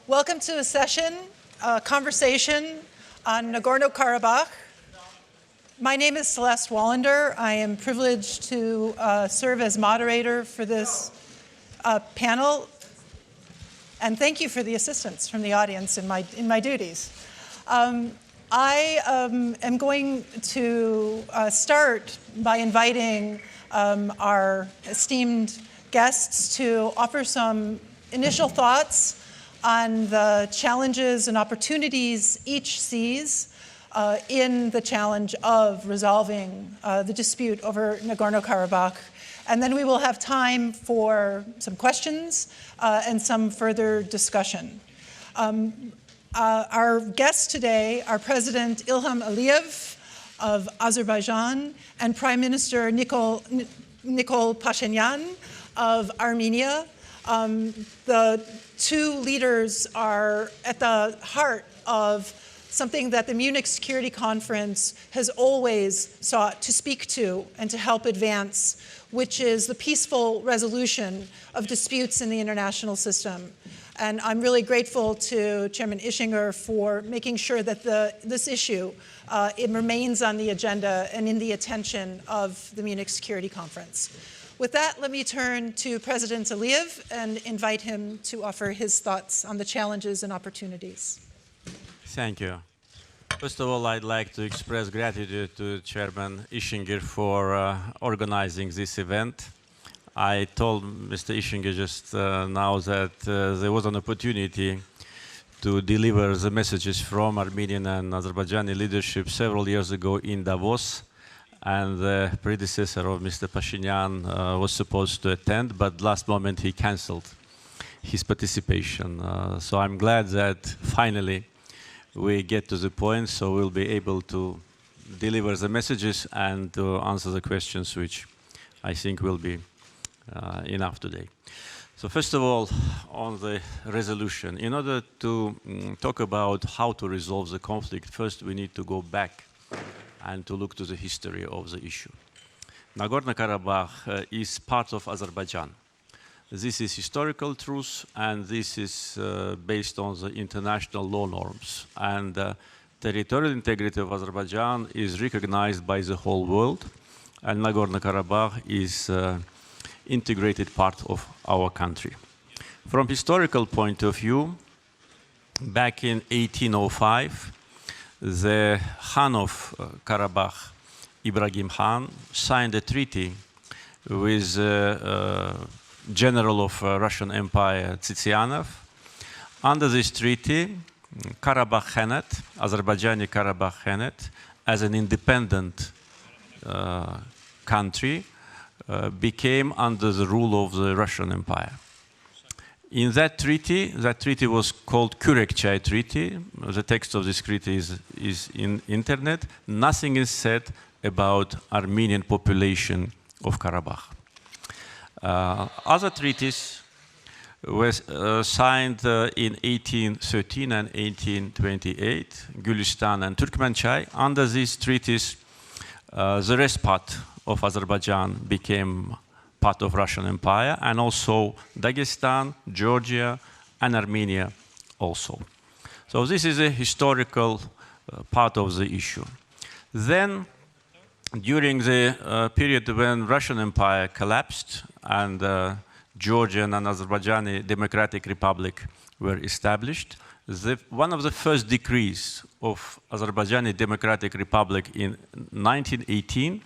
Welcome to a session, a conversation on Nagorno-Karabakh. My name is Celeste Wallander. I am privileged to serve as moderator for this panel. And thank you for the assistance from the audience in my duties. I am going to start by inviting our esteemed guests to offer some initial thoughts on the challenges and opportunities each sees in the challenge of resolving the dispute over Nagorno-Karabakh. And then we will have time for some questions and some further discussion. Our guests today are President Ilham Aliyev of Azerbaijan and Prime Minister Nikol Pashinyan of Armenia. The two leaders are at the heart of something that the Munich Security Conference has always sought to speak to and to help advance, which is the peaceful resolution of disputes in the international system. And I'm really grateful to Chairman Ischinger for making sure that this issue it remains on the agenda and in the attention of the Munich Security Conference. With that, let me turn to President Aliyev and invite him to offer his thoughts on the challenges and opportunities. Thank you. First of all, I'd like to express gratitude to Chairman Ischinger for organizing this event. I told Mr. Ischinger just now that there was an opportunity to deliver the messages from Armenian and Azerbaijani leadership several years ago in Davos. And the predecessor of Mr. Pashinyan was supposed to attend, but last moment he canceled his participation. So I'm glad that finally we get to the point, so we'll be able to deliver the messages and to answer the questions, which I think will be enough today. So first of all, on the resolution, in order to talk about how to resolve the conflict, first we need to go back and to look to the history of the issue. Nagorno-Karabakh is part of Azerbaijan. This is historical truth, and this is based on the international law norms. And territorial integrity of Azerbaijan is recognized by the whole world, and Nagorno-Karabakh is integrated part of our country. From historical point of view, back in 1805, the Khan of Karabakh, Ibrahim Khan, signed a treaty with the general of Russian Empire, Tsitsianov. Under this treaty, Karabakh Khanate, Azerbaijani Karabakh Khanate, as an independent country, became under the rule of the Russian Empire. In that treaty was called Kürekçay Treaty. The text of this treaty is in internet. Nothing is said about Armenian population of Karabakh. Other treaties were signed in 1813 and 1828, Gülistan and Turkmenchai. Under these treaties, the rest part of Azerbaijan became part of Russian Empire, and also Dagestan, Georgia, and Armenia also. So this is a historical part of the issue. Then, during the period when Russian Empire collapsed and Georgian and Azerbaijani Democratic Republic were established, one of the first decrees of Azerbaijani Democratic Republic in 1918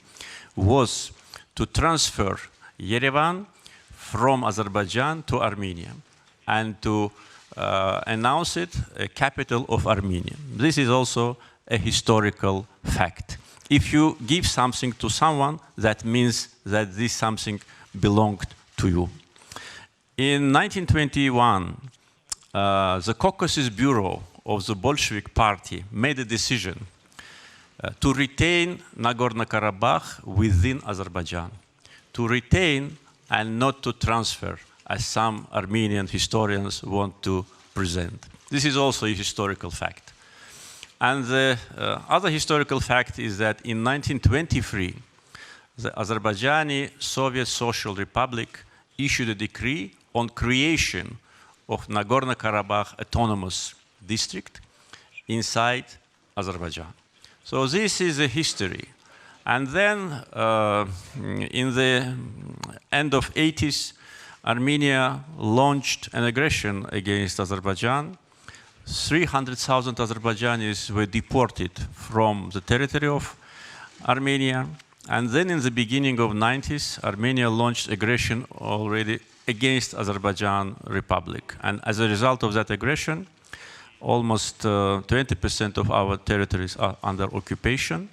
was to transfer Yerevan from Azerbaijan to Armenia and to announce it a capital of Armenia. This is also a historical fact. If you give something to someone, that means that this something belonged to you. In 1921, the Caucasus Bureau of the Bolshevik Party made a decision to retain Nagorno-Karabakh within Azerbaijan, to retain and not to transfer, as some Armenian historians want to present. This is also a historical fact. And the other historical fact is that in 1923, the Azerbaijani Soviet Social Republic issued a decree on creation of Nagorno-Karabakh Autonomous District inside Azerbaijan. So this is the history. And then in the end of 80s, Armenia launched an aggression against Azerbaijan. 300,000 Azerbaijanis were deported from the territory of Armenia. And then in the beginning of 90s, Armenia launched aggression already against Azerbaijan Republic. And as a result of that aggression, almost 20% of our territories are under occupation.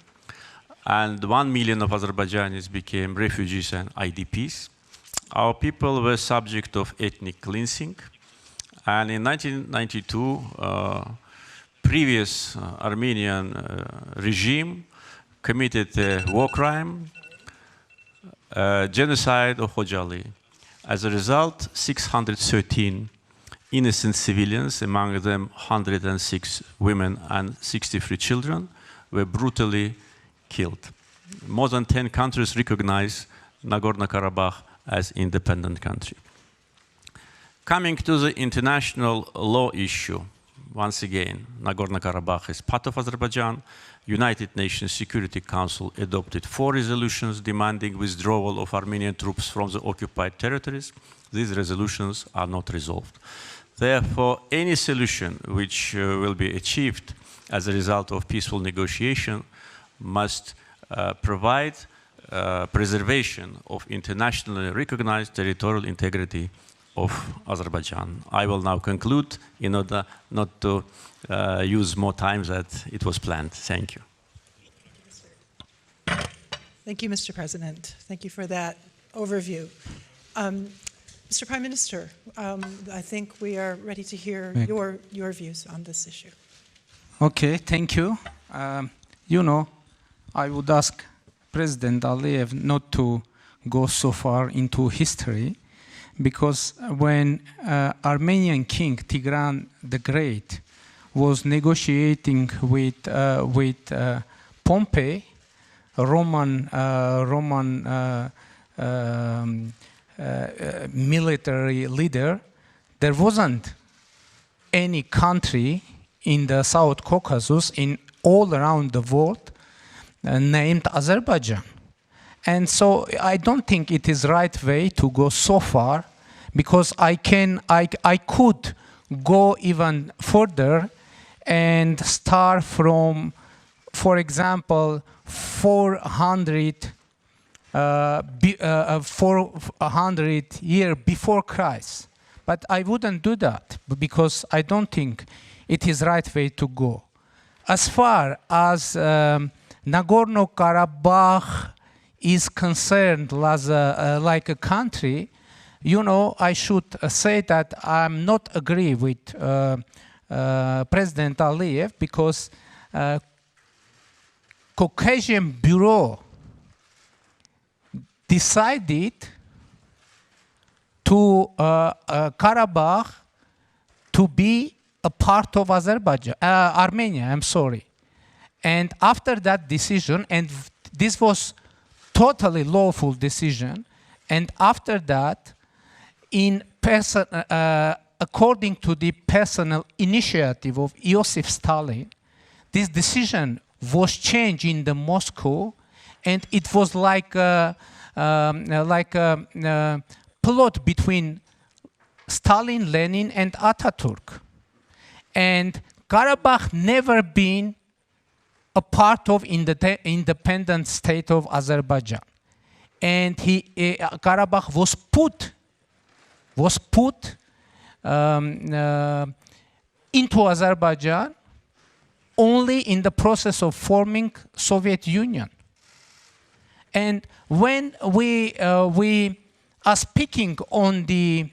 And 1 million of Azerbaijanis became refugees and IDPs. Our people were subject of ethnic cleansing. And in 1992, previous Armenian regime committed a war crime, genocide of Khojaly. As a result, 613 innocent civilians, among them 106 women and 63 children, were brutally killed. More than 10 countries recognize Nagorno-Karabakh as independent country. Coming to the international law issue, once again, Nagorno-Karabakh is part of Azerbaijan. United Nations Security Council adopted 4 resolutions demanding withdrawal of Armenian troops from the occupied territories. These resolutions are not resolved. Therefore, any solution which will be achieved as a result of peaceful negotiation must provide preservation of internationally recognized territorial integrity of Azerbaijan. I will now conclude in order not to use more time than it was planned. Thank you. Thank you, Mr. President. Thank you for that overview. Mr. Prime Minister, I think we are ready to hear your views on this issue. Okay, thank you. You know, I would ask President Aliyev not to go so far into history, because when Armenian King Tigran the Great was negotiating with Pompey, a Roman military leader, there wasn't any country in the South Caucasus, in all around the world, named Azerbaijan. And so I don't think it is right way to go so far, because I could go even further and start from, for example, 400 years before Christ. But I wouldn't do that, because I don't think it is right way to go. As far as Nagorno-Karabakh is concerned as like a country, you know, I should say that I'm not agree with President Aliyev, because Caucasian Bureau decided to Karabakh to be a part of Azerbaijan, Armenia, I'm sorry. And after that decision, and this was totally lawful decision, and after that, according to the personal initiative of Joseph Stalin, this decision was changed in the Moscow, and it was like a plot between Stalin, Lenin, and Ataturk. And Karabakh never been a part of independent state of Azerbaijan. And Karabakh was put into Azerbaijan only in the process of forming Soviet Union. And when we are speaking on the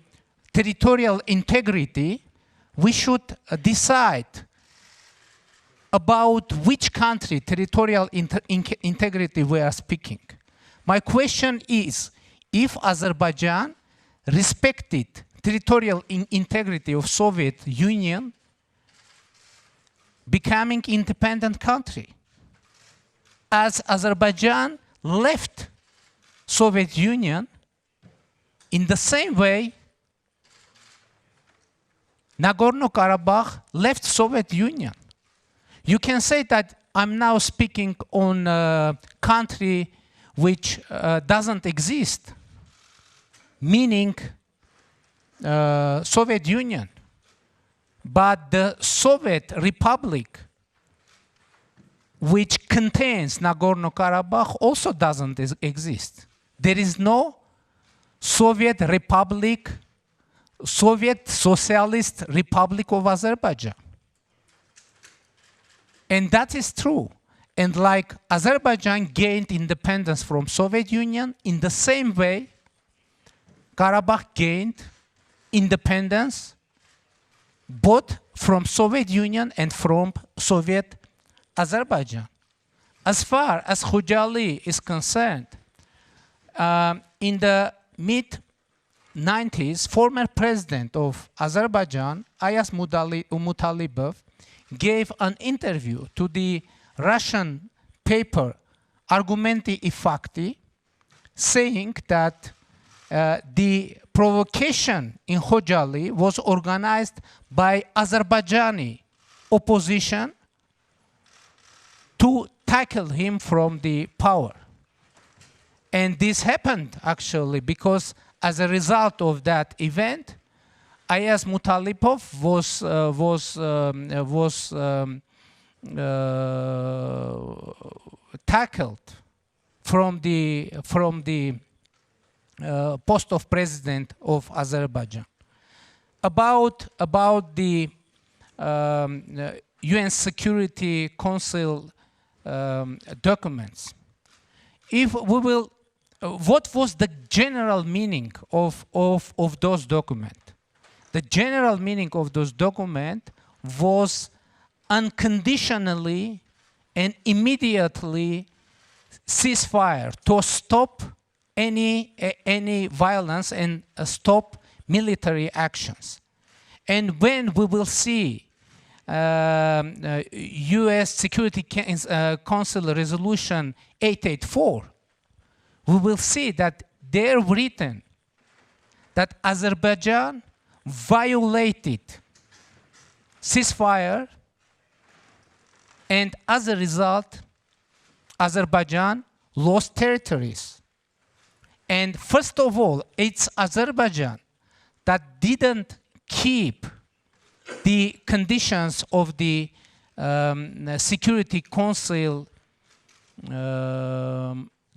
territorial integrity, we should decide about which country territorial integrity we are speaking. My question is, if Azerbaijan respected territorial integrity of Soviet Union, becoming independent country, as Azerbaijan left Soviet Union, in the same way, Nagorno-Karabakh left Soviet Union. You can say that I'm now speaking on a country which doesn't exist, meaning Soviet Union. But the Soviet Republic, which contains Nagorno-Karabakh, also doesn't exist. There is no Soviet Republic, Soviet Socialist Republic of Azerbaijan. And that is true. And like Azerbaijan gained independence from Soviet Union, in the same way, Karabakh gained independence both from Soviet Union and from Soviet Azerbaijan. As far as Khojaly is concerned, in the mid-90s, former president of Azerbaijan, Ayaz Mutalibov, gave an interview to the Russian paper Argumenty i Fakti, saying that the provocation in Khojaly was organized by Azerbaijani opposition to tackle him from the power. And this happened actually because as a result of that event, Ayaz Mutalipov was tackled from the post of president of Azerbaijan. About the UN Security Council documents. If we will, what was the general meaning of those documents? The general meaning of those documents was unconditionally and immediately ceasefire to stop any violence and stop military actions. And when we will see US Security Council Resolution 884, we will see that there written that Azerbaijan violated ceasefire, and as a result, Azerbaijan lost territories. And first of all, it's Azerbaijan that didn't keep the conditions of the Security Council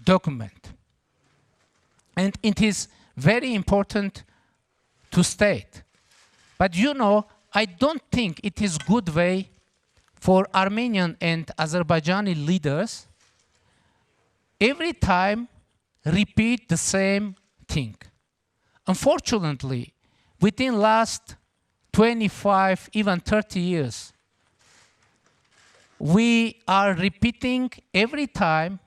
document. And it is very important to state. But you know, I don't think it is good way for Armenian and Azerbaijani leaders every time repeat the same thing. Unfortunately, within last 25, even 30 years, we are repeating every time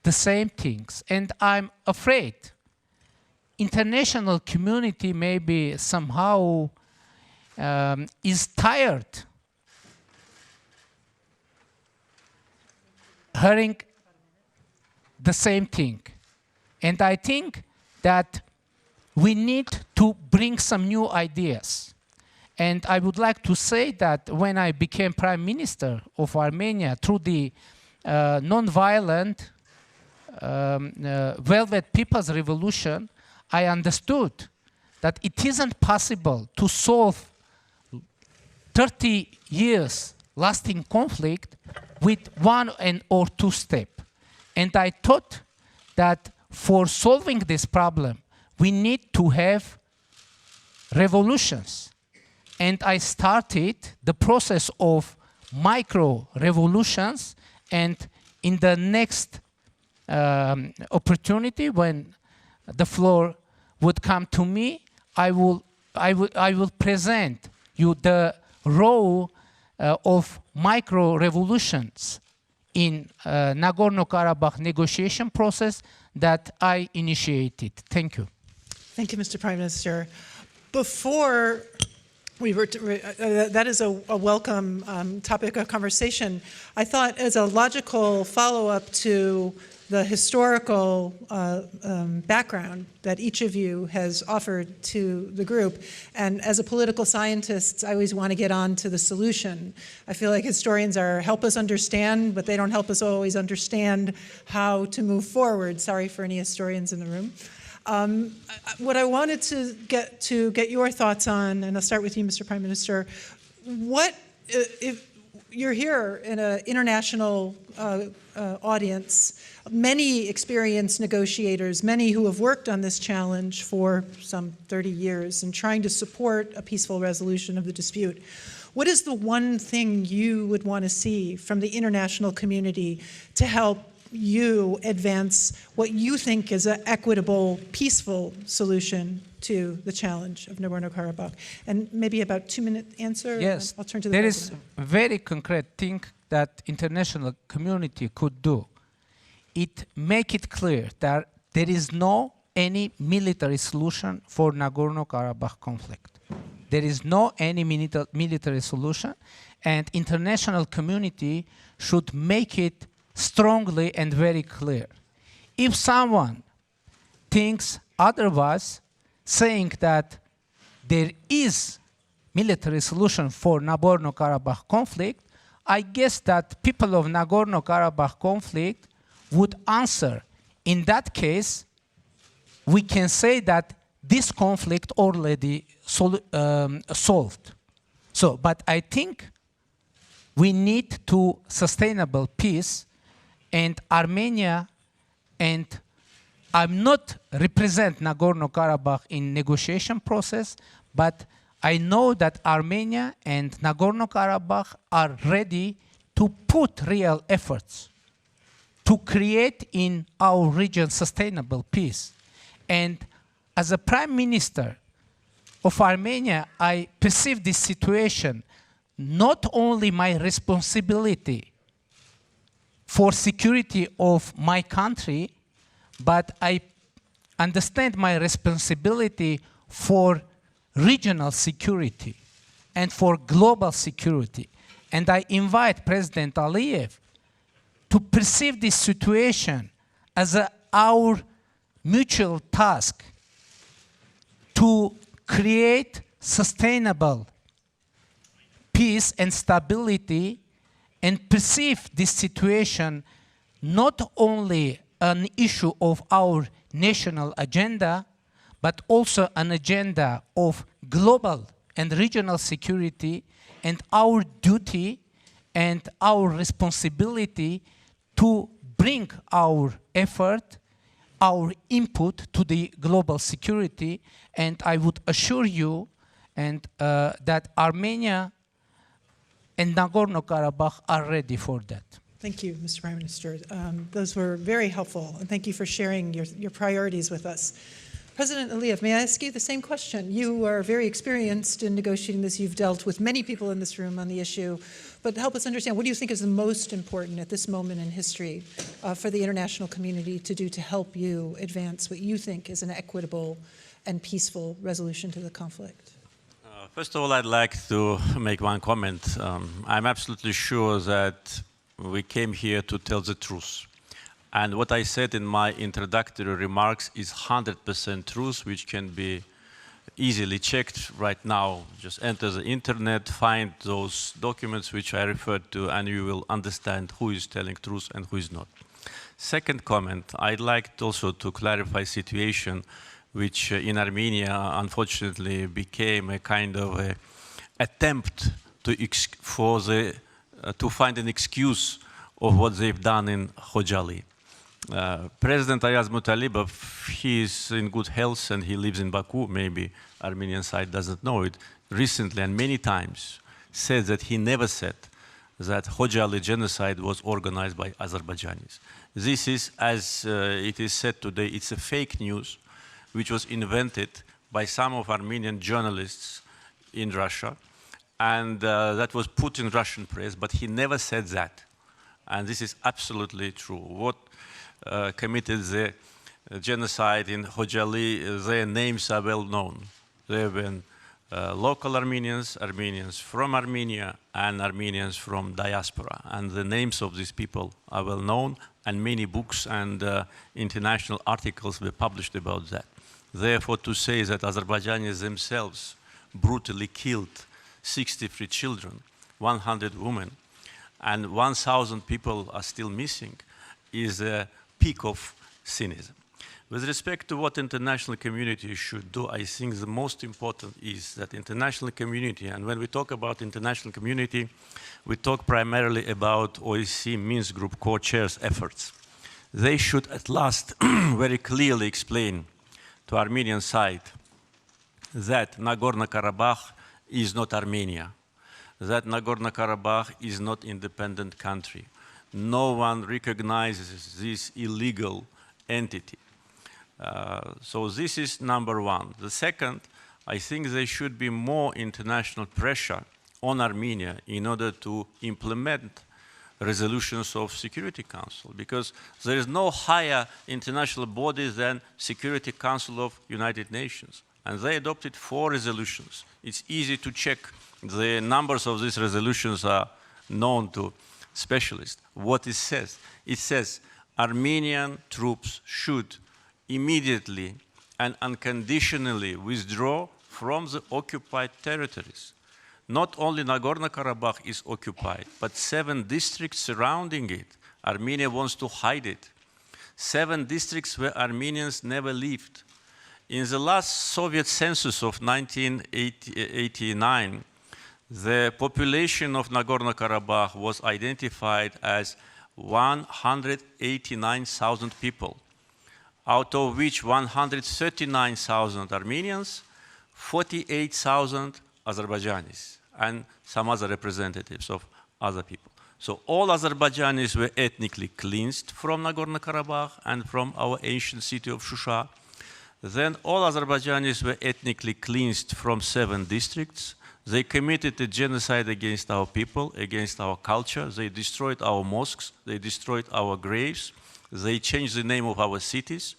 the same things. And I'm afraid international community maybe somehow is tired hearing the same thing. And I think that we need to bring some new ideas. And I would like to say that when I became Prime Minister of Armenia through the non-violent Velvet People's Revolution, I understood that it isn't possible to solve 30 years lasting conflict with one or two steps. And I thought that for solving this problem, we need to have revolutions. And I started the process of micro-revolutions, and in the next opportunity when the floor would come to me, I will present you the role of micro-revolutions in Nagorno-Karabakh negotiation process that I initiated. Thank you. Thank you, Mr. Prime Minister. Before we were, that is a welcome topic of conversation. I thought as a logical follow-up to the historical background that each of you has offered to the group. And as a political scientist, I always want to get on to the solution. I feel like historians help us understand, but they don't help us always understand how to move forward. Sorry for any historians in the room. What I wanted to get your thoughts on, and I'll start with you, Mr. Prime Minister, if you're here in an international audience, many experienced negotiators, many who have worked on this challenge for some 30 years and trying to support a peaceful resolution of the dispute. What is the one thing you would want to see from the international community to help you advance what you think is an equitable, peaceful solution to the challenge of Nagorno-Karabakh? And maybe about 2-minute answer. Yes, I'll turn to the there is president. a very concrete thing that international community could do. It make it clear that there is no any military solution for Nagorno-Karabakh conflict. There is no any military solution, and international community should make it strongly and very clear. If someone thinks otherwise, saying that there is military solution for Nagorno-Karabakh conflict, I guess that people of Nagorno-Karabakh conflict would answer, in that case, we can say that this conflict already solved. So, but I think we need to sustainable peace, and Armenia, and I'm not represent Nagorno-Karabakh in negotiation process, but I know that Armenia and Nagorno-Karabakh are ready to put real efforts to create in our region sustainable peace. And as a Prime Minister of Armenia, I perceive this situation not only my responsibility for security of my country, but I understand my responsibility for regional security and for global security. And I invite President Aliyev to perceive this situation as our mutual task to create sustainable peace and stability, and perceive this situation not only an issue of our national agenda, but also an agenda of global and regional security, and our duty and our responsibility to bring our effort, our input to the global security. And I would assure you that Armenia and Nagorno-Karabakh are ready for that. Thank you, Mr. Prime Minister. Those were very helpful, and thank you for sharing your priorities with us. President Aliyev, may I ask you the same question? You are very experienced in negotiating this. You've dealt with many people in this room on the issue, but help us understand, what do you think is the most important at this moment in history for the international community to do to help you advance what you think is an equitable and peaceful resolution to the conflict? First of all, I'd like to make one comment. I'm absolutely sure that we came here to tell the truth. And what I said in my introductory remarks is 100% truth, which can be easily checked right now. Just enter the internet, find those documents which I referred to, and you will understand who is telling truth and who is not. Second comment, I'd like also to clarify situation which in Armenia, unfortunately, became a kind of a attempt to find an excuse of what they've done in Khojaly. President Ayaz Mutalibov, he is in good health and he lives in Baku. Maybe Armenian side doesn't know it. Recently and many times said that he never said that Khojaly genocide was organized by Azerbaijanis. This is, as it is said today, it's a fake news which was invented by some of Armenian journalists in Russia, and that was put in Russian press, but he never said that. And this is absolutely true. What committed the genocide in Khojaly, their names are well known. They have been local Armenians, Armenians from Armenia, and Armenians from diaspora. And the names of these people are well known, and many books and international articles were published about that. Therefore, to say that Azerbaijanis themselves brutally killed 63 children, 100 women, and 1,000 people are still missing is a peak of cynism. With respect to what international community should do, I think the most important is that international community, and when we talk about international community, we talk primarily about OSCE Minsk Group co-chairs efforts. They should at last very clearly explain to Armenian side that Nagorno-Karabakh is not Armenia, that Nagorno-Karabakh is not independent country. No one recognizes this illegal entity. So this is number one. The second, I think there should be more international pressure on Armenia in order to implement resolutions of Security Council, because there is no higher international body than Security Council of United Nations. And they adopted 4 resolutions. It's easy to check. The numbers of these resolutions are known to specialists. What it says Armenian troops should immediately and unconditionally withdraw from the occupied territories. Not only Nagorno-Karabakh is occupied, but 7 districts surrounding it. Armenia wants to hide it. 7 districts where Armenians never lived. In the last Soviet census of 1989, the population of Nagorno-Karabakh was identified as 189,000 people, out of which 139,000 Armenians, 48,000 Azerbaijanis, and some other representatives of other people. So all Azerbaijanis were ethnically cleansed from Nagorno-Karabakh and from our ancient city of Shusha. Then all Azerbaijanis were ethnically cleansed from 7 districts. They committed a genocide against our people, against our culture. They destroyed our mosques. They destroyed our graves. They changed the name of our cities.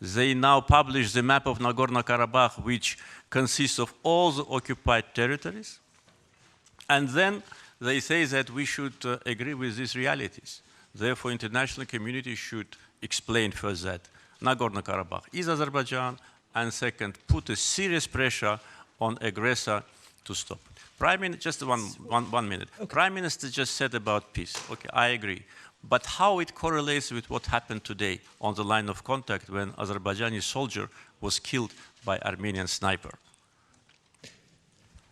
They now publish the map of Nagorno-Karabakh, which consists of all the occupied territories. And then they say that we should agree with these realities. Therefore, international community should explain first that Nagorno-Karabakh is Azerbaijan, and second, put a serious pressure on aggressor to stop it. Prime Minister, just one minute. Okay. Prime Minister just said about peace. Okay, I agree. But how it correlates with what happened today on the line of contact when Azerbaijani soldier was killed by Armenian sniper?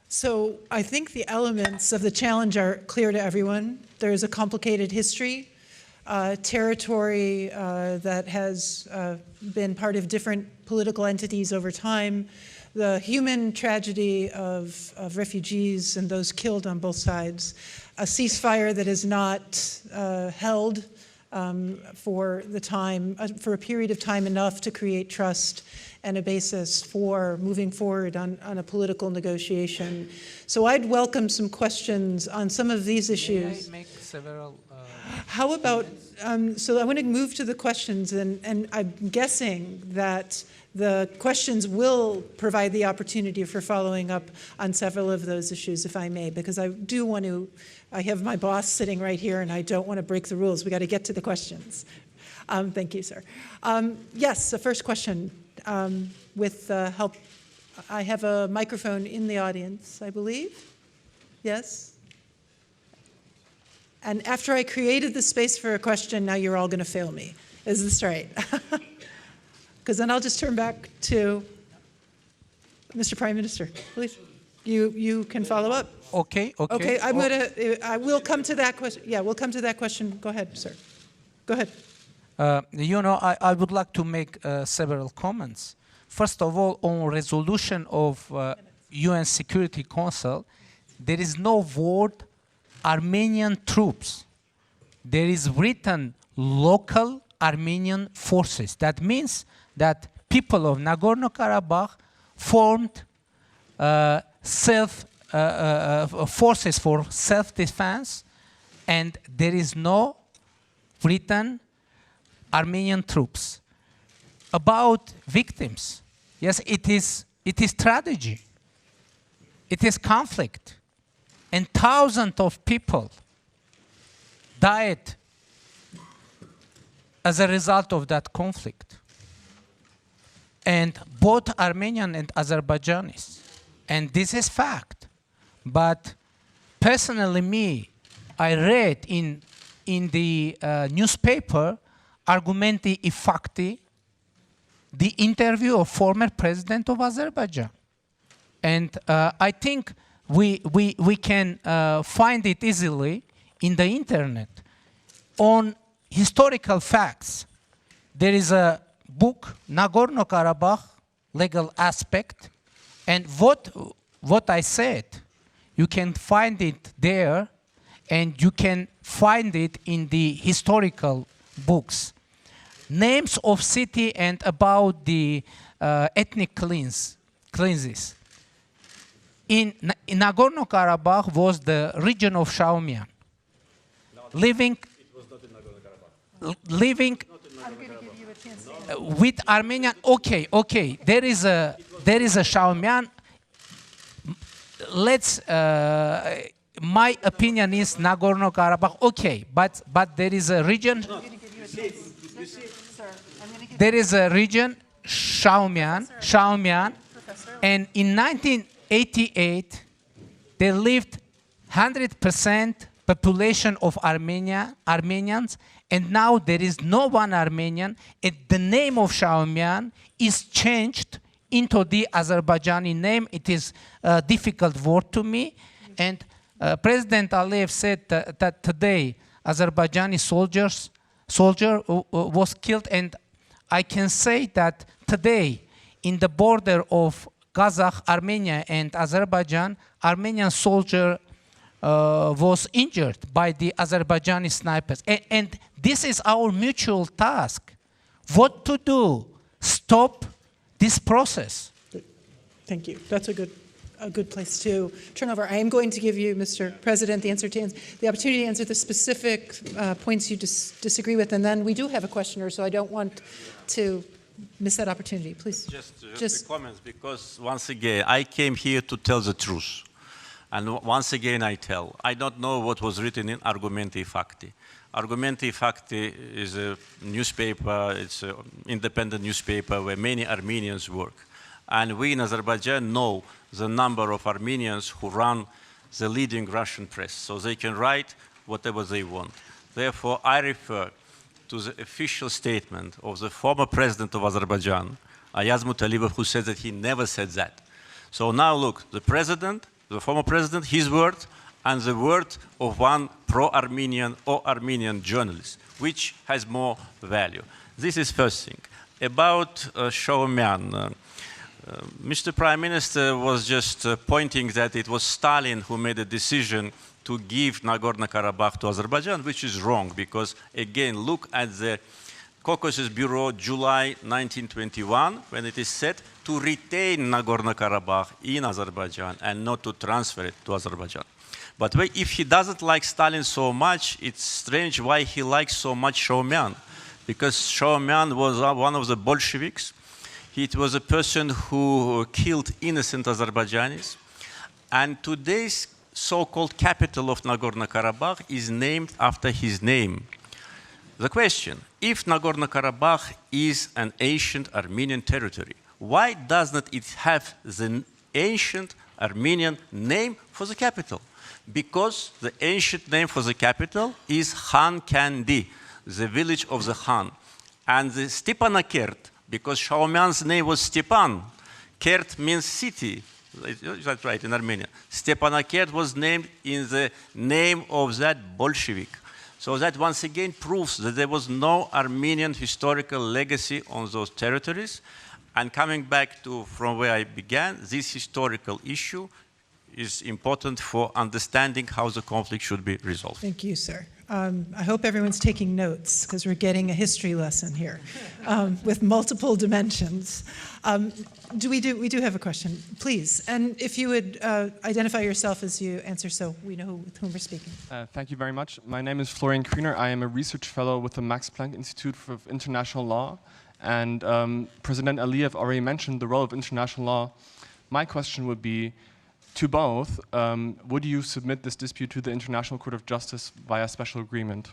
So I think the elements of the challenge are clear to everyone. There is a complicated history, territory that has been part of different political entities over time, the human tragedy of refugees and those killed on both sides, a ceasefire that is not held for a period of time enough to create trust and a basis for moving forward on a political negotiation. So I'd welcome some questions on some of these issues. May I make several How about, so I want to move to the questions, and I'm guessing that the questions will provide the opportunity for following up on several of those issues, if I may, because I do want to, I have my boss sitting right here, and I don't want to break the rules. We got to get to the questions. Thank you, sir. Yes, the first question with help. I have a microphone in the audience, I believe. Yes? And after I created the space for a question, now you're all going to fail me. Is this right? Because then I'll just turn back to Mr. Prime Minister, please. You can follow up. Okay. Okay, I will come to that question. Yeah, we'll come to that question. Go ahead, sir. Go ahead. I would like to make several comments. First of all, on resolution of UN Security Council, there is no word Armenian troops. There is written local Armenian forces. That means that people of Nagorno-Karabakh formed forces for self-defense, and there is no written Armenian troops. About victims, yes, it is tragedy. it is conflict. And thousands of people died as a result of that conflict. And both Armenian and Azerbaijanis. And this is fact. But personally, me, I read in the newspaper, Argumenti I Fakti, the interview of former president of Azerbaijan. And I think we can find it easily in the internet. On historical facts, there is a book, Nagorno-Karabakh, Legal Aspect, and what I said, you can find it there, and you can find it in the historical books. Names of city and about the ethnic cleanses. In Nagorno-Karabakh was the region of Shaumian. Living with Armenian. Okay. There is a Shaumian. Let's. My opinion is Nagorno-Karabakh. Okay, but there is a region. There is a region, Shaumian, and in 1988, they lived 100% population of Armenians, and now there is no one Armenian, and the name of Shaumian is changed into the Azerbaijani name. It is a difficult word to me, and President Aliyev said that today Azerbaijani soldier was killed, and I can say that today in the border of Kazakh, Armenia and Azerbaijan, Armenian soldier was injured by the Azerbaijani snipers. And this is our mutual task. What to do? Stop this process. Thank you. That's a good place to turn over. I am going to give you, Mr. President, the opportunity to answer the specific points you disagree with, and then we do have a questioner, so I don't want to miss that opportunity. Please. Just comments, because once again, I came here to tell the truth. And once again, I don't know what was written in Argumenti Fakti. Argumenti Fakti is a newspaper, it's an independent newspaper where many Armenians work. And we in Azerbaijan know the number of Armenians who run the leading Russian press, so they can write whatever they want. Therefore, I refer to the official statement of the former president of Azerbaijan, Ayaz Mutalibov, who said that he never said that. So now look, the former president, his word, and the word of one pro-Armenian or Armenian journalist, which has more value. This is first thing. About Shaumian, Mr. Prime Minister was just pointing that it was Stalin who made a decision to give Nagorno-Karabakh to Azerbaijan, which is wrong, because again, look at the Caucasus Bureau, July 1921, when it is said to retain Nagorno-Karabakh in Azerbaijan and not to transfer it to Azerbaijan. But if he doesn't like Stalin so much, it's strange why he likes so much Shaumian, because Shaumian was one of the Bolsheviks. It was a person who killed innocent Azerbaijanis. And today's so-called capital of Nagorno-Karabakh is named after his name. The question, if Nagorno-Karabakh is an ancient Armenian territory, why doesn't it have the ancient Armenian name for the capital? Because the ancient name for the capital is Khan Kandi, the village of the Khan. And the Stepanakert, because Shaumian's name was Stepan. Kert means city. That's right, in Armenia. Stepanakert was named in the name of that Bolshevik. So that once again proves that there was no Armenian historical legacy on those territories. And coming back to from where I began, this historical issue is important for understanding how the conflict should be resolved. Thank you, sir. I hope everyone's taking notes, because we're getting a history lesson here with multiple dimensions. We do have a question, please. And if you would identify yourself as you answer, so we know with whom we're speaking. Thank you very much. My name is Florian Kriener. I am a research fellow with the Max Planck Institute for International Law. And President Aliyev already mentioned the role of international law. My question would be, to both, would you submit this dispute to the International Court of Justice via special agreement?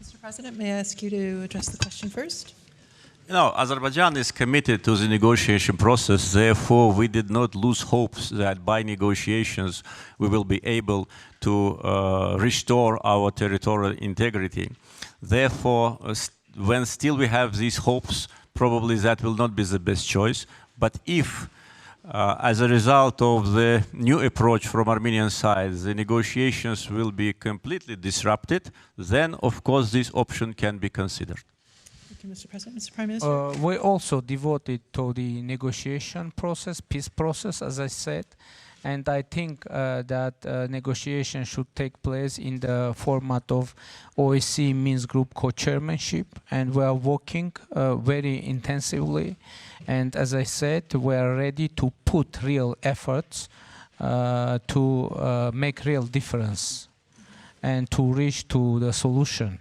Mr. President, may I ask you to address the question first? You know, Azerbaijan is committed to the negotiation process. Therefore, we did not lose hopes that by negotiations we will be able to restore our territorial integrity. Therefore, when still we have these hopes, probably that will not be the best choice. But if, as a result of the new approach from Armenian side, the negotiations will be completely disrupted, then, of course, this option can be considered. Thank you, Mr. President. Mr. Prime Minister? We also devoted to the negotiation process, peace process, as I said. And I think that negotiation should take place in the format of OSCE Minsk Group co-chairmanship. And we are working very intensively. And as I said, we are ready to put real efforts to make real difference and to reach to the solution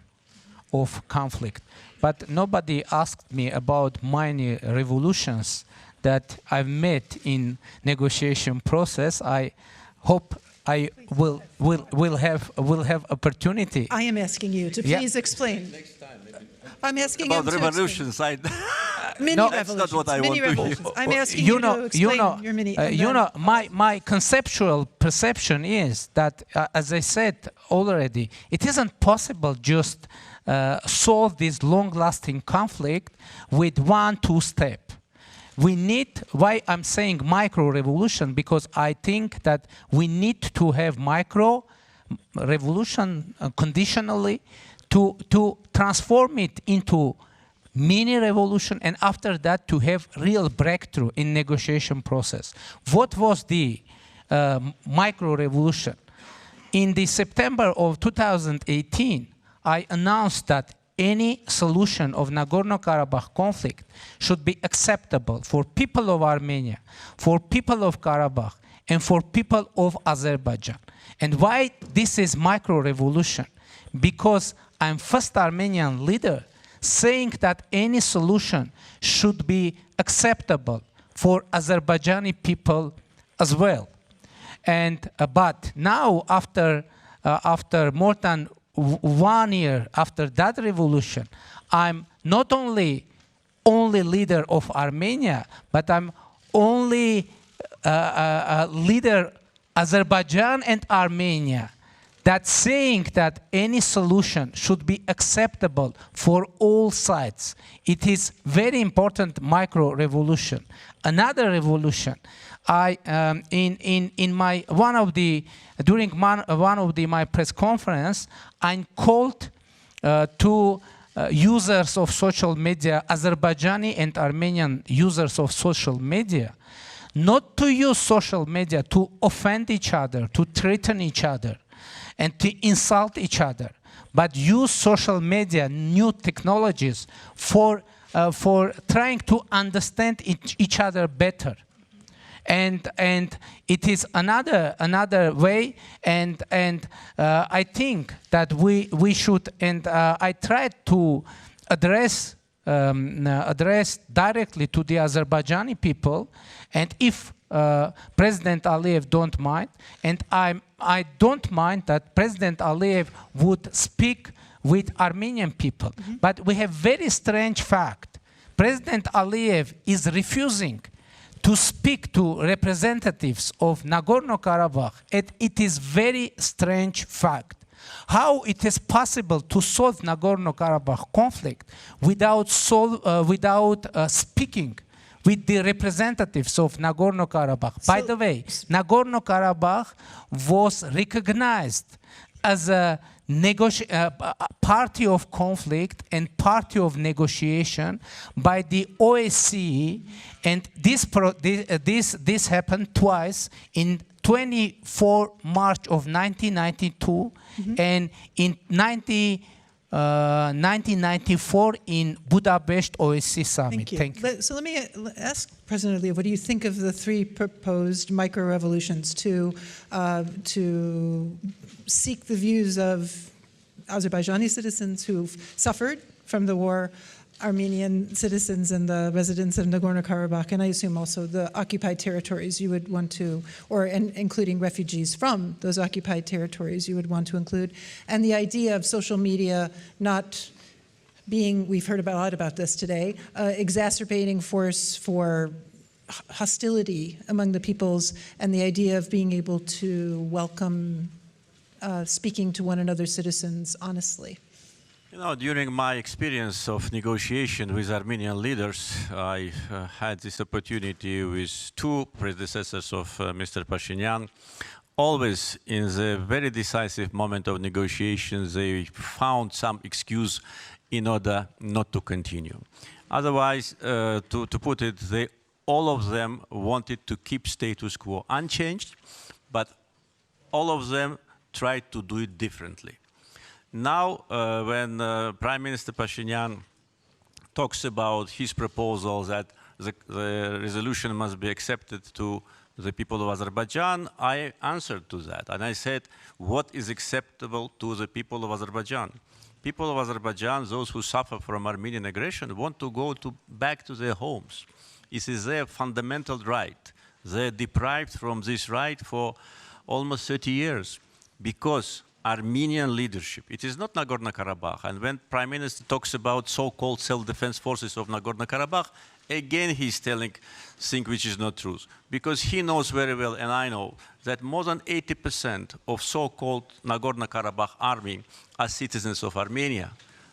of conflict. But nobody asked me about many revolutions that I've met in negotiation process. I hope I will have opportunity. I am asking you to please explain. I'm asking About him to revolutions, mini No, that's revolutions. not what I mini want to hear. revolutions. I'm asking you to explain your mini. My conceptual perception is that, as I said already, it isn't possible just solve this long-lasting conflict with 1-2 step. We need, why I'm saying micro-revolution, because I think that we need to have micro-revolution conditionally to transform it into mini-revolution, and after that to have real breakthrough in negotiation process. What was the micro-revolution? In the September of 2018, I announced that any solution of Nagorno-Karabakh conflict should be acceptable for people of Armenia, for people of Karabakh, and for people of Azerbaijan. And why this is micro-revolution? Because I'm first Armenian leader saying that any solution should be acceptable for Azerbaijani people as well. And but now, after more than 1 year after that revolution, I'm not only leader of Armenia, but I'm only leader Azerbaijan and Armenia. That's saying that any solution should be acceptable for all sides. It is very important micro-revolution. Another revolution, in my my press conference, I called to users of social media, Azerbaijani and Armenian users of social media, not to use social media to offend each other, to threaten each other, and to insult each other, but use social media, new technologies for trying to understand each other better. And it is another way, and I think that we should, and I tried to address directly to the Azerbaijani people, and if President Aliyev don't mind, and I don't mind that President Aliyev would speak with Armenian people. Mm-hmm. But we have very strange fact. President Aliyev is refusing to speak to representatives of Nagorno-Karabakh, and it is very strange fact. How it is possible to solve Nagorno-Karabakh conflict without speaking with the representatives of Nagorno-Karabakh. By the way, Nagorno-Karabakh was recognized as a party of conflict and party of negotiation by the OSCE, and this happened twice in 24 March of 1992 and in 1994 in Budapest OSCE summit. Thank you. So let me ask President Aliyev, what do you think of the 3 proposed micro-revolutions to seek the views of Azerbaijani citizens who've suffered from the war, Armenian citizens and the residents of Nagorno-Karabakh, and I assume also the occupied territories you would want to, including refugees from those occupied territories you would want to include, and the idea of social media not being, we've heard a lot about this today, exacerbating force for hostility among the peoples, and the idea of being able to welcome speaking to one another's citizens honestly. You know, during my experience of negotiation with Armenian leaders, I had this opportunity with two predecessors of Mr. Pashinyan. Always in the very decisive moment of negotiations, they found some excuse in order not to continue. Otherwise, to put it, all of them wanted to keep status quo unchanged, but all of them tried to do it differently. Now, when Prime Minister Pashinyan talks about his proposal that the resolution must be accepted to the people of Azerbaijan, I answered to that. And I said, what is acceptable to the people of Azerbaijan? People of Azerbaijan, those who suffer from Armenian aggression, want to go back to their homes. It is their fundamental right. They're deprived from this right for almost 30 years because Armenian leadership, it is not Nagorno-Karabakh. And when Prime Minister talks about so-called self-defense forces of Nagorno-Karabakh, again he's telling things which is not true. Because he knows very well, and I know, that more than 80% of so-called Nagorno-Karabakh army are citizens of Armenia.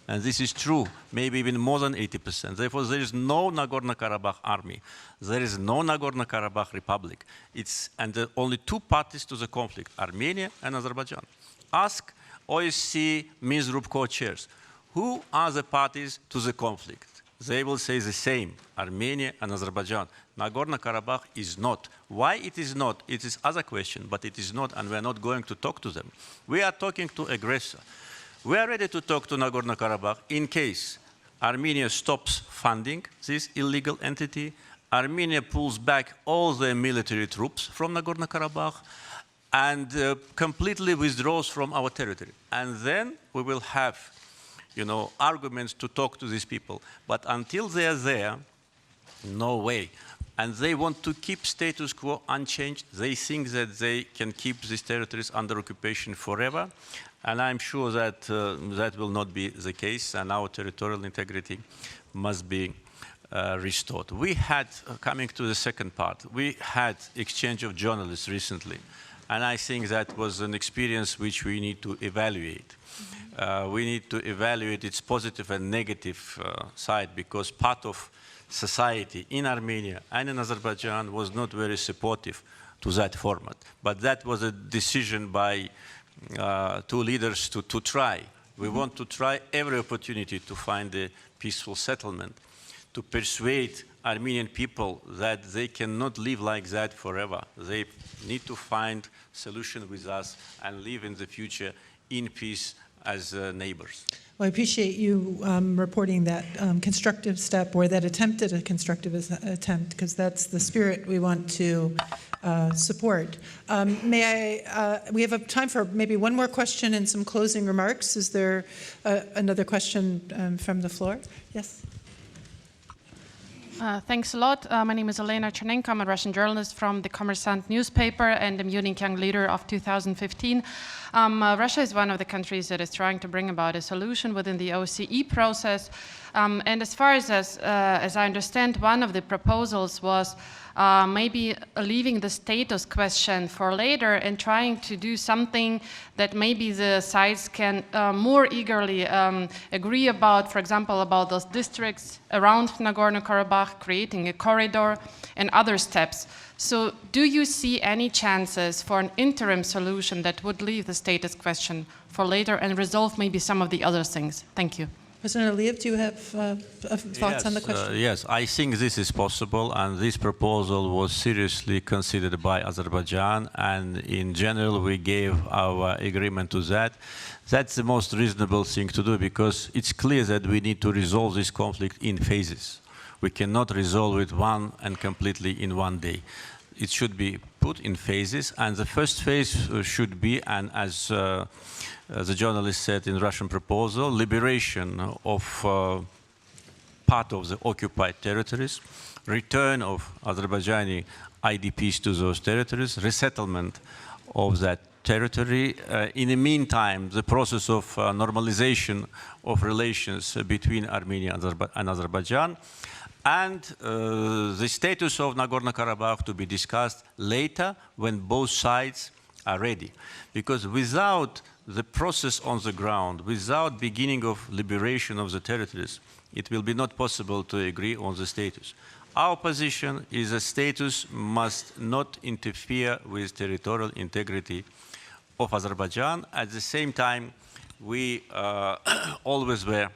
And this is true, maybe even more than 80%. Therefore, there is no Nagorno-Karabakh army. There is no Nagorno-Karabakh republic. And there are only two parties to the conflict, Armenia and Azerbaijan. Ask OSCE Minsk Group co-chairs, who are the parties to the conflict? They will say the same, Armenia and Azerbaijan. Nagorno-Karabakh is not. Why it is not? It is other question, but it is not, and we are not going to talk to them. We are talking to aggressor. We are ready to talk to Nagorno-Karabakh in case Armenia stops funding this illegal entity, Armenia pulls back all their military troops from Nagorno-Karabakh, and completely withdraws from our territory. And then we will have, arguments to talk to these people. But until they are there, no way. And they want to keep status quo unchanged. They think that they can keep these territories under occupation forever. And I'm sure that that will not be the case, and our territorial integrity must be restored. We had, coming to the second part, we had exchange of journalists recently. And I think that was an experience which we need to evaluate. We need to evaluate its positive and negative side, because part of society in Armenia and in Azerbaijan was not very supportive to that format. But that was a decision by two leaders to try. We want to try every opportunity to find a peaceful settlement, to persuade Armenian people that they cannot live like that forever. They need to find solution with us and live in the future in peace as neighbors. Well, I appreciate you reporting that constructive step, or that attempt at a constructive attempt, because that's the spirit we want to support. We have time for maybe one more question and some closing remarks. Is there another question from the floor? Yes. Thanks a lot. My name is Elena Chernenko. I'm a Russian journalist from the Kommersant newspaper and the Munich Young Leader of 2015. Russia is one of the countries that is trying to bring about a solution within the OSCE process. And as far as I understand, one of the proposals was maybe leaving the status question for later and trying to do something that maybe the sides can more eagerly agree about, for example, about those districts around Nagorno-Karabakh, creating a corridor and other steps. So do you see any chances for an interim solution that would leave the status question for later and resolve maybe some of the other things? Thank you. President Aliyev, do you have thoughts on the question? Yes, I think this is possible, and this proposal was seriously considered by Azerbaijan, and in general we gave our agreement to that. That's the most reasonable thing to do, because it's clear that we need to resolve this conflict in phases. We cannot resolve it one and completely in one day. It should be put in phases, and the first phase should be, and as the journalist said in Russian proposal, liberation of part of the occupied territories, return of Azerbaijani IDPs to those territories, resettlement of that territory. In the meantime, the process of normalization of relations between Armenia and Azerbaijan, and the status of Nagorno-Karabakh to be discussed later when both sides are ready. Because without the process on the ground, without beginning of liberation of the territories, it will be not possible to agree on the status. Our position is that status must not interfere with territorial integrity of Azerbaijan. At the same time, we always were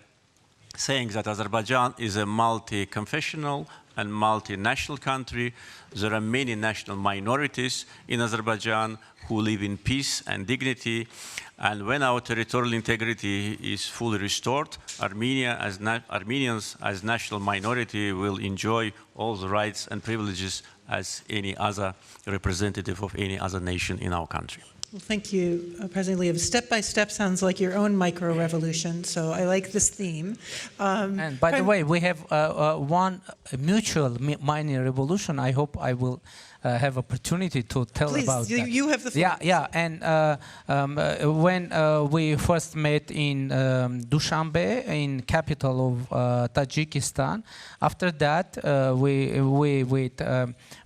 saying that Azerbaijan is a multi-confessional and multinational country. There are many national minorities in Azerbaijan who live in peace and dignity. And when our territorial integrity is fully restored, Armenians as national minority will enjoy all the rights and privileges as any other representative of any other nation in our country. Well, thank you, President Aliyev. Step by step sounds like your own micro-revolution, so I like this theme. And by the way, we have one mutual mini revolution. I hope I will have opportunity to tell about that. Please, you have the floor. Yeah. And when we first met in Dushanbe, in capital of Tajikistan, after that we with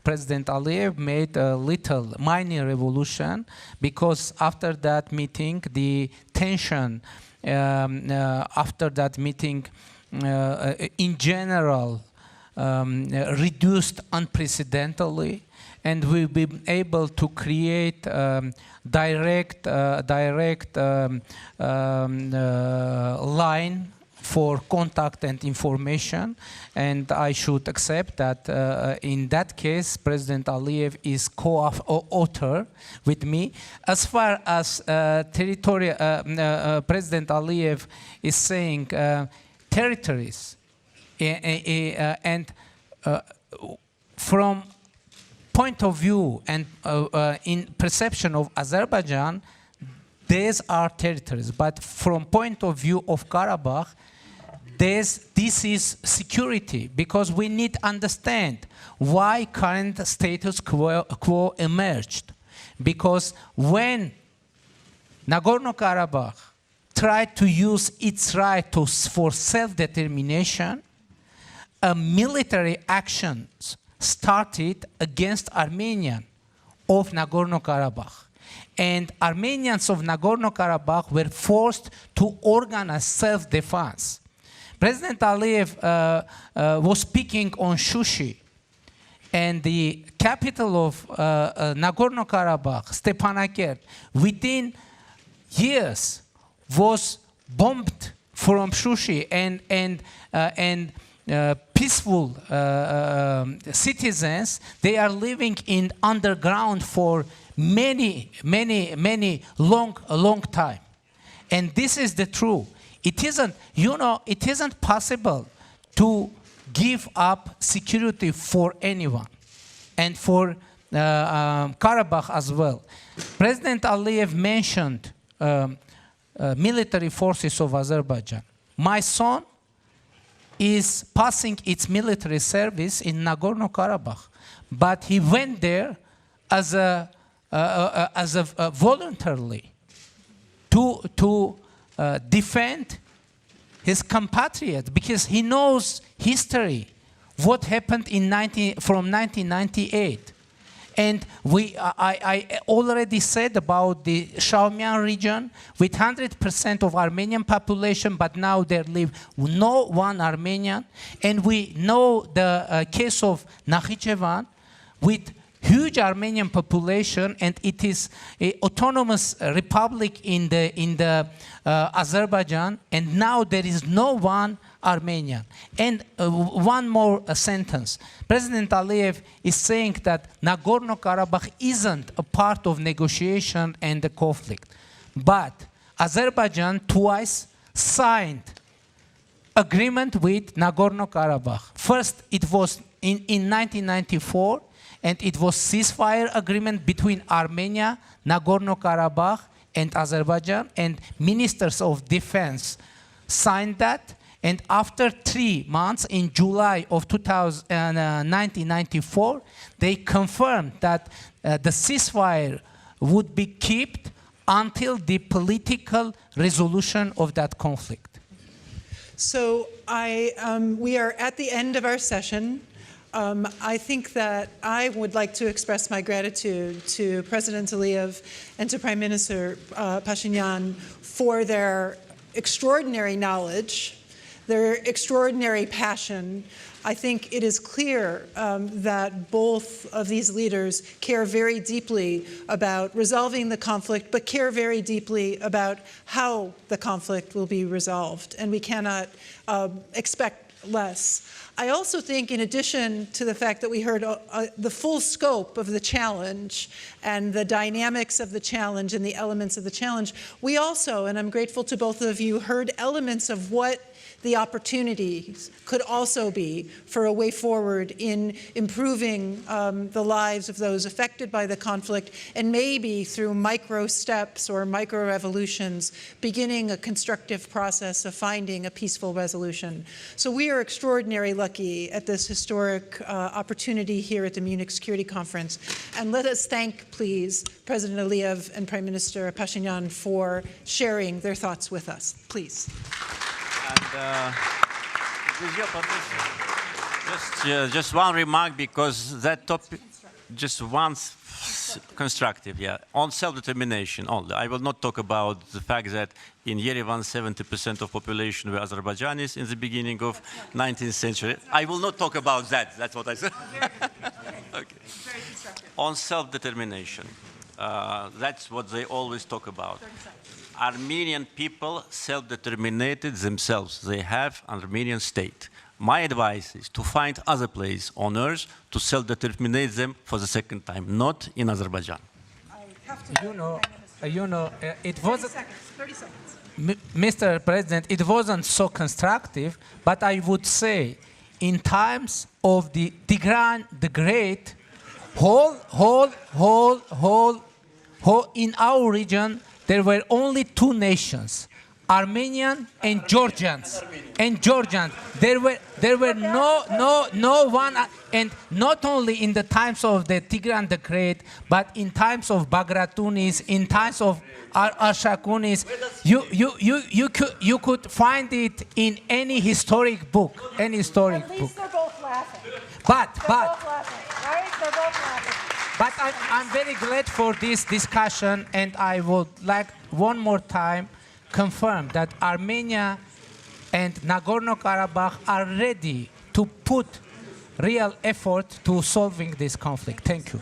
President Aliyev made a little mini revolution, because after that meeting, the tension after that meeting in general reduced unprecedentedly, and we've been able to create direct line for contact and information, and I should accept that in that case, President Aliyev is co-author with me. As far as territorial, President Aliyev is saying territories, and from point of view and in perception of Azerbaijan, these are territories, but from point of view of Karabakh, this is security, because we need to understand why current status quo emerged. Because when Nagorno-Karabakh tried to use its right for self-determination, military actions started against Armenians of Nagorno-Karabakh. And Armenians of Nagorno-Karabakh were forced to organize self-defense. President Aliyev was speaking on Shushi, and the capital of Nagorno-Karabakh, Stepanakert, within years was bombed from Shushi, and peaceful citizens, they are living in underground for many long time. And this is the truth. It isn't possible to give up security for anyone, and for Karabakh as well. President Aliyev mentioned military forces of Azerbaijan. My son is passing its military service in Nagorno-Karabakh, but he went there as a voluntarily to defend his compatriots, because he knows history, what happened from 1998. And I already said about the Shaumian region with 100% of Armenian population, but now there live no one Armenian. And we know the case of Nakhichevan with huge Armenian population, and it is an autonomous republic in the Azerbaijan, and now there is no one Armenian. And one more sentence. President Aliyev is saying that Nagorno-Karabakh isn't a part of negotiation and the conflict. But Azerbaijan twice signed agreement with Nagorno-Karabakh. First, it was in 1994, and it was ceasefire agreement between Armenia, Nagorno-Karabakh, and Azerbaijan, and ministers of defense signed that. And after 3 months, in July of 1994, they confirmed that the ceasefire would be kept until the political resolution of that conflict. So we are at the end of our session. I think that I would like to express my gratitude to President Aliyev and to Prime Minister Pashinyan for their extraordinary knowledge, their extraordinary passion. I think it is clear that both of these leaders care very deeply about resolving the conflict, but care very deeply about how the conflict will be resolved, and we cannot expect less. I also think, in addition to the fact that we heard the full scope of the challenge and the dynamics of the challenge and the elements of the challenge, we also, and I'm grateful to both of you, heard elements of what the opportunities could also be for a way forward in improving the lives of those affected by the conflict, and maybe through micro steps or micro revolutions, beginning a constructive process of finding a peaceful resolution. So we are extraordinarily lucky at this historic opportunity here at the Munich Security Conference. And let us thank, please, President Aliyev and Prime Minister Pashinyan for sharing their thoughts with us. Please. And with your permission, just one remark, because that topic, just once constructive, yeah, on self-determination only. I will not talk about the fact that in Yerevan 70% of population were Azerbaijanis in the beginning of 19th century. I will not talk about that. That's what I said. Okay. On self-determination, that's what they always talk about. Armenian people self-determinated themselves. They have an Armenian state. My advice is to find other place on earth to self-determinate them for the second time, not in Azerbaijan. I have to It wasn't, 30 seconds. Mr. President, it wasn't so constructive, but I would say in times of the Tigran the Great, in our region, there were only 2 nations, Armenian and Georgians. There were no one, and not only in the times of the Tigran the Great, but in times of Bagratunis, in times of Arshakunis. You could find it in any historic book, At least they're both laughing. They're both laughing, right? They're both laughing. But I'm very glad for this discussion, and I would like one more time confirm that Armenia and Nagorno-Karabakh are ready to put real effort to solving this conflict. Thank you.